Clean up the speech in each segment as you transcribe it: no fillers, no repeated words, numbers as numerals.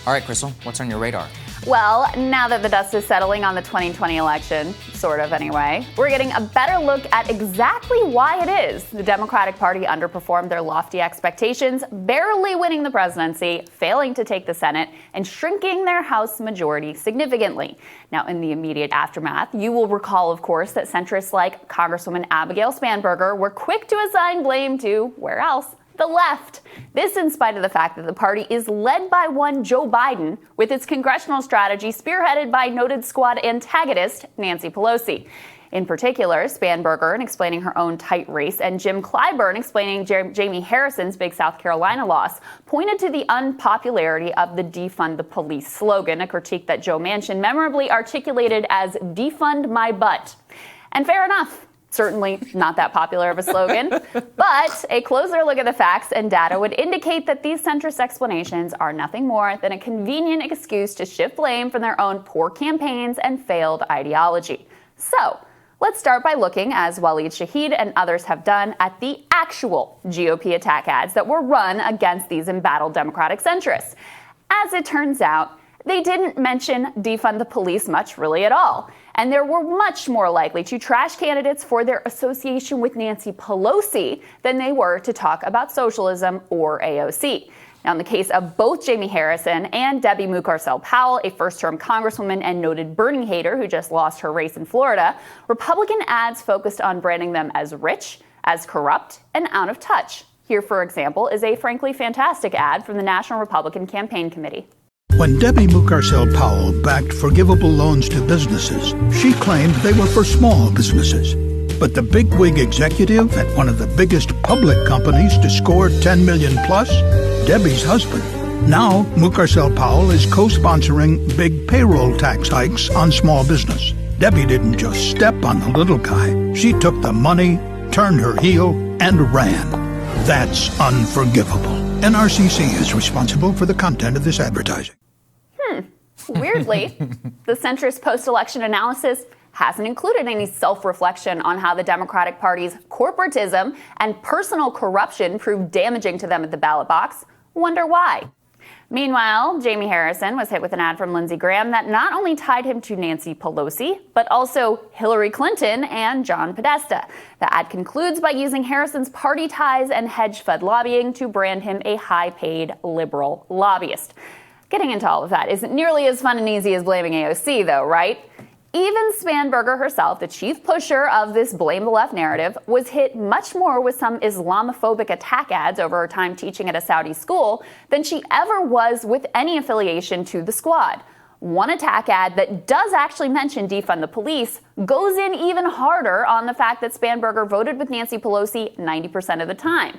All right, Krystal, what's on your radar? Well, now that the dust is settling on the 2020 election, sort of anyway, we're getting a better look at exactly why it is the Democratic Party underperformed their lofty expectations, barely winning the presidency, failing to take the Senate, and shrinking their House majority significantly. Now, in the immediate aftermath, you will recall, of course, that centrists like Congresswoman Abigail Spanberger were quick to assign blame to, where else? The left. This in spite of the fact that the party is led by one Joe Biden, with its congressional strategy spearheaded by noted squad antagonist Nancy Pelosi. In particular, Spanberger in explaining her own tight race and Jim Clyburn explaining Jamie Harrison's big South Carolina loss pointed to the unpopularity of the defund the police slogan, a critique that Joe Manchin memorably articulated as defund my butt. And fair enough. Certainly not that popular of a slogan, but a closer look at the facts and data would indicate that these centrist explanations are nothing more than a convenient excuse to shift blame for their own poor campaigns and failed ideology. So, let's start by looking, as Waleed Shahid and others have done, at the actual GOP attack ads that were run against these embattled Democratic centrists. As it turns out, they didn't mention defund the police much really at all, and they were much more likely to trash candidates for their association with Nancy Pelosi than they were to talk about socialism or AOC. Now, in the case of both Jamie Harrison and Debbie Mucarsel-Powell, a first-term congresswoman and noted Bernie hater who just lost her race in Florida, Republican ads focused on branding them as rich, as corrupt, and out of touch. Here, for example, is a frankly fantastic ad from the National Republican Campaign Committee. When Debbie Mucarsel-Powell backed forgivable loans to businesses, she claimed they were for small businesses. But the bigwig executive at one of the biggest public companies to score $10 million plus, Debbie's husband. Now, Mucarsel-Powell is co-sponsoring big payroll tax hikes on small business. Debbie didn't just step on the little guy. She took the money, turned her heel, and ran. That's unforgivable. NRCC is responsible for the content of this advertising. Weirdly, the centrist post-election analysis hasn't included any self-reflection on how the Democratic Party's corporatism and personal corruption proved damaging to them at the ballot box. Wonder why? Meanwhile, Jamie Harrison was hit with an ad from Lindsey Graham that not only tied him to Nancy Pelosi, but also Hillary Clinton and John Podesta. The ad concludes by using Harrison's party ties and hedge fund lobbying to brand him a high-paid liberal lobbyist. Getting into all of that isn't nearly as fun and easy as blaming AOC, though, right? Even Spanberger herself, the chief pusher of this blame the left narrative, was hit much more with some Islamophobic attack ads over her time teaching at a Saudi school than she ever was with any affiliation to the squad. One attack ad that does actually mention defund the police goes in even harder on the fact that Spanberger voted with Nancy Pelosi 90% of the time.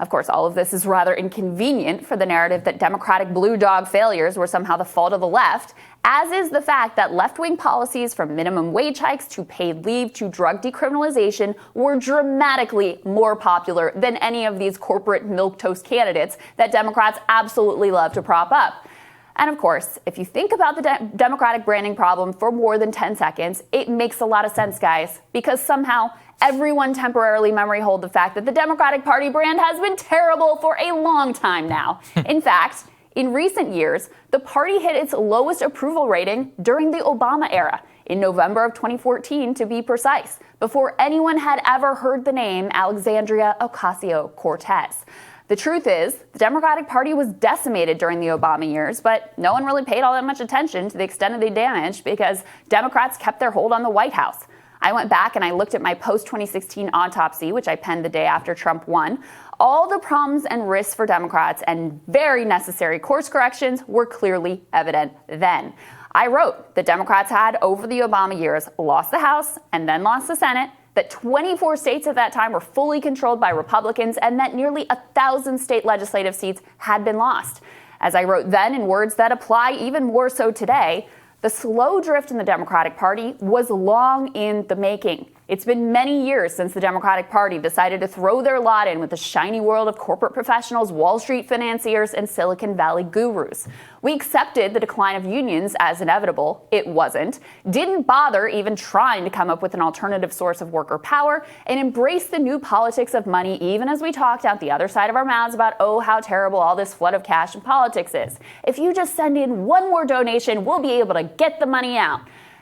Of course, all of this is rather inconvenient for the narrative that Democratic blue dog failures were somehow the fault of the left, as is the fact that left-wing policies from minimum wage hikes to paid leave to drug decriminalization were dramatically more popular than any of these corporate milquetoast candidates that Democrats absolutely love to prop up. And of course, if you think about the Democratic branding problem for more than 10 seconds, it makes a lot of sense, guys, because somehow everyone temporarily memory hold the fact that the Democratic Party brand has been terrible for a long time now. In fact, in recent years, the party hit its lowest approval rating during the Obama era, in November of 2014 to be precise, before anyone had ever heard the name Alexandria Ocasio-Cortez. The truth is, the Democratic Party was decimated during the Obama years, but no one really paid all that much attention to the extent of the damage because Democrats kept their hold on the White House. I went back and I looked at my post-2016 autopsy, which I penned the day after Trump won. All the problems and risks for Democrats and very necessary course corrections were clearly evident then. I wrote that Democrats had, over the Obama years, lost the House and then lost the Senate, that 24 states at that time were fully controlled by Republicans, and that nearly 1,000 state legislative seats had been lost. As I wrote then in words that apply even more so today, the slow drift in the Democratic Party was long in the making. It's been many years since the Democratic Party decided to throw their lot in with the shiny world of corporate professionals, Wall Street financiers, and Silicon Valley gurus. We accepted the decline of unions as inevitable. It wasn't. Didn't bother even trying to come up with an alternative source of worker power, and embraced the new politics of money even as we talked out the other side of our mouths about, oh, how terrible all this flood of cash in politics is. If you just send in one more donation, we'll be able to get the money out.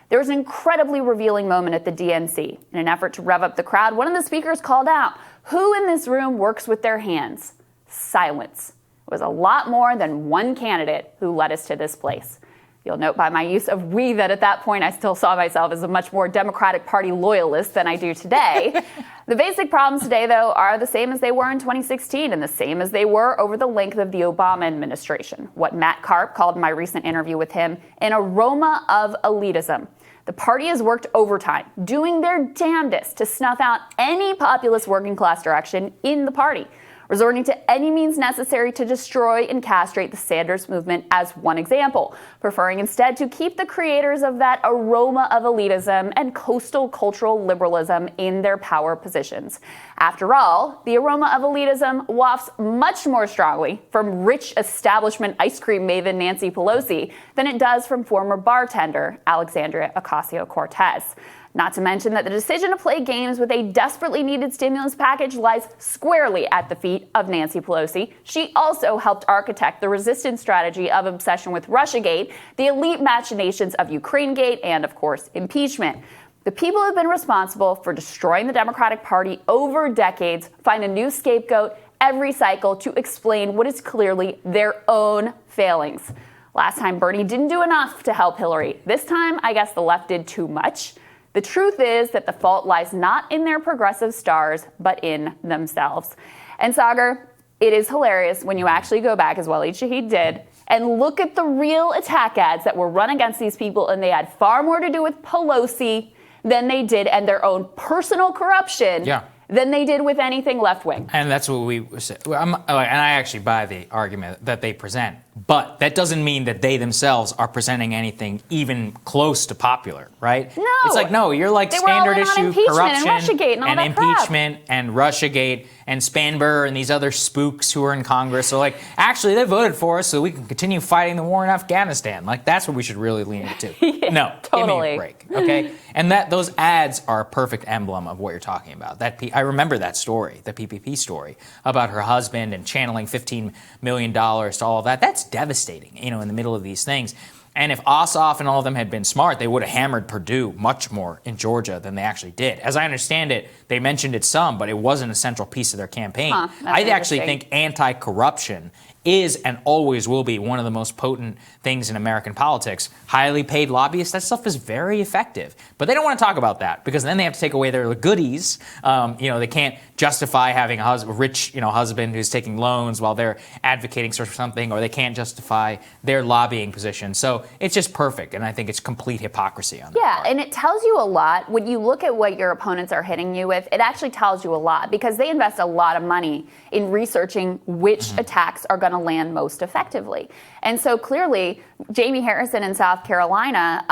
There was an incredibly revealing moment at the DNC. In an effort to rev up the crowd, one of the speakers called out, "Who in this room works with their hands?" Silence. It was a lot more than one candidate who led us to this place. You'll note by my use of we that at that point I still saw myself as a much more Democratic Party loyalist than I do today. The basic problems today, though, are the same as they were in 2016 and the same as they were over the length of the Obama administration. What Matt Karp called in my recent interview with him an aroma of elitism. The party has worked overtime, doing their damnedest to snuff out any populist working class direction in the party, resorting to any means necessary to destroy and castrate the Sanders movement as one example, preferring instead to keep the creators of that aroma of elitism and coastal cultural liberalism in their power positions. After all, the aroma of elitism wafts much more strongly from rich establishment ice cream maven Nancy Pelosi than it does from former bartender Alexandria Ocasio-Cortez. Not to mention that the decision to play games with a desperately needed stimulus package lies squarely at the feet of Nancy Pelosi. She also helped architect the resistance strategy of obsession with Russiagate, the elite machinations of Ukrainegate, and, of course, impeachment. The people who have been responsible for destroying the Democratic Party over decades find a new scapegoat every cycle to explain what is clearly their own failings. Last time, Bernie didn't do enough to help Hillary. This time, I guess the left did too much. The truth is that the fault lies not in their progressive stars, but in themselves. And Sagar, it is hilarious when you actually go back, as Waleed Shahid did, and look at the real attack ads that were run against these people, and they had far more to do with Pelosi than they did and their own personal corruption than they did with anything left-wing. And that's what we said. And I actually buy the argument that they present. But that doesn't mean that they themselves are presenting anything even close to popular, right? No. It's like, no, you're like they standard were all in on issue corruption and Russiagate and all that impeachment crap. and Russiagate and Spanber and these other spooks who are in Congress. So, like, actually, they voted for us so we can continue fighting the war in Afghanistan. Like, that's what we should really lean into. Yeah, no, totally. Give me a break, okay? And those ads are a perfect emblem of what you're talking about. I remember that story, the PPP story, about her husband and channeling $15 million to all of that. That's devastating, in the middle of these things. And if Ossoff and all of them had been smart, they would have hammered Purdue much more in Georgia than they actually did. As I understand it, they mentioned it some, but it wasn't a central piece of their campaign. I actually think anti-corruption is and always will be one of the most potent things in American politics. Highly paid lobbyists, that stuff is very effective. But they don't want to talk about that because then they have to take away their goodies. They can't justify having a rich husband who's taking loans while they're advocating for something, or they can't justify their lobbying position. So it's just perfect, and I think it's complete hypocrisy on that part. And it tells you a lot. When you look at what your opponents are hitting you with, it actually tells you a lot because they invest a lot of money in researching which attacks are going to land most effectively. And so clearly, Jamie Harrison in South Carolina,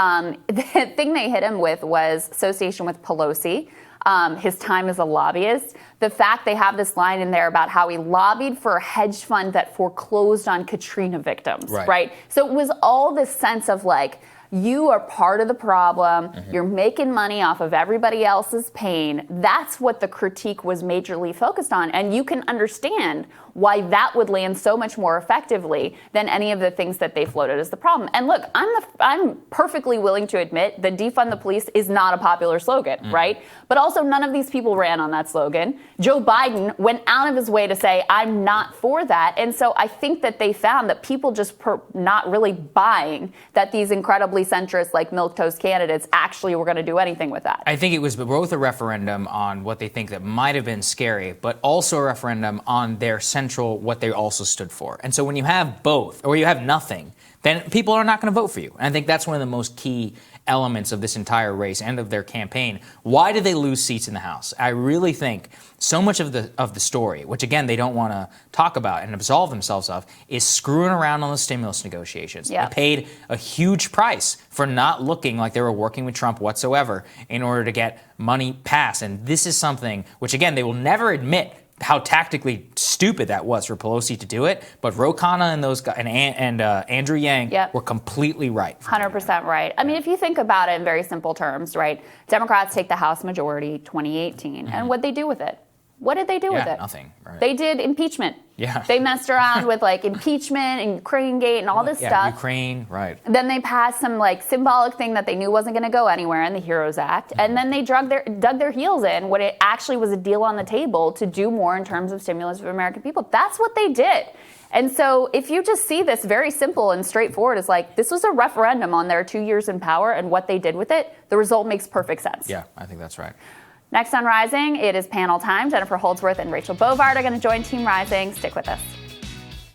the thing they hit him with was association with Pelosi, his time as a lobbyist, the fact they have this line in there about how he lobbied for a hedge fund that foreclosed on Katrina victims, right? So it was all this sense of like, you are part of the problem. You're making money off of everybody else's pain. That's what the critique was majorly focused on. And you can understand why that would land so much more effectively than any of the things that they floated as the problem. And look, I'm perfectly willing to admit that defund the police is not a popular slogan, right? But also none of these people ran on that slogan. Joe Biden went out of his way to say, I'm not for that. And so I think that they found that people just not really buying that these incredibly centrist, like milquetoast candidates actually were going to do anything with that. I think it was both a referendum on what they think that might have been scary, but also a referendum on their what they also stood for. And so when you have both, or you have nothing, then people are not going to vote for you. And I think that's one of the most key elements of this entire race and of their campaign. Why did they lose seats in the House? I really think so much of the story, which again they don't want to talk about and absolve themselves of, is screwing around on the stimulus negotiations. Yeah. They paid a huge price for not looking like they were working with Trump whatsoever in order to get money passed. And this is something which, again, they will never admit how tactically stupid that was for Pelosi to do it, but Ro Khanna and those guys and Andrew Yang were completely right. 100% right. I mean, if you think about it in very simple terms, right? Democrats take the House majority 2018, and what'd they do with it? What did they do with it? Nothing. Right. They did impeachment. Yeah. They messed around with like impeachment and Ukraine Gate and all this stuff. Ukraine, right. Then they passed some like symbolic thing that they knew wasn't going to go anywhere in the HEROES Act. And then they dug their heels in when it actually was a deal on the table to do more in terms of stimulus for American people. That's what they did. And so if you just see this very simple and straightforward as like, this was a referendum on their 2 years in power and what they did with it, the result makes perfect sense. Yeah, I think that's right. Next on Rising, it is panel time. Jennifer Holdsworth and Rachel Bovard are going to join Team Rising. Stick with us.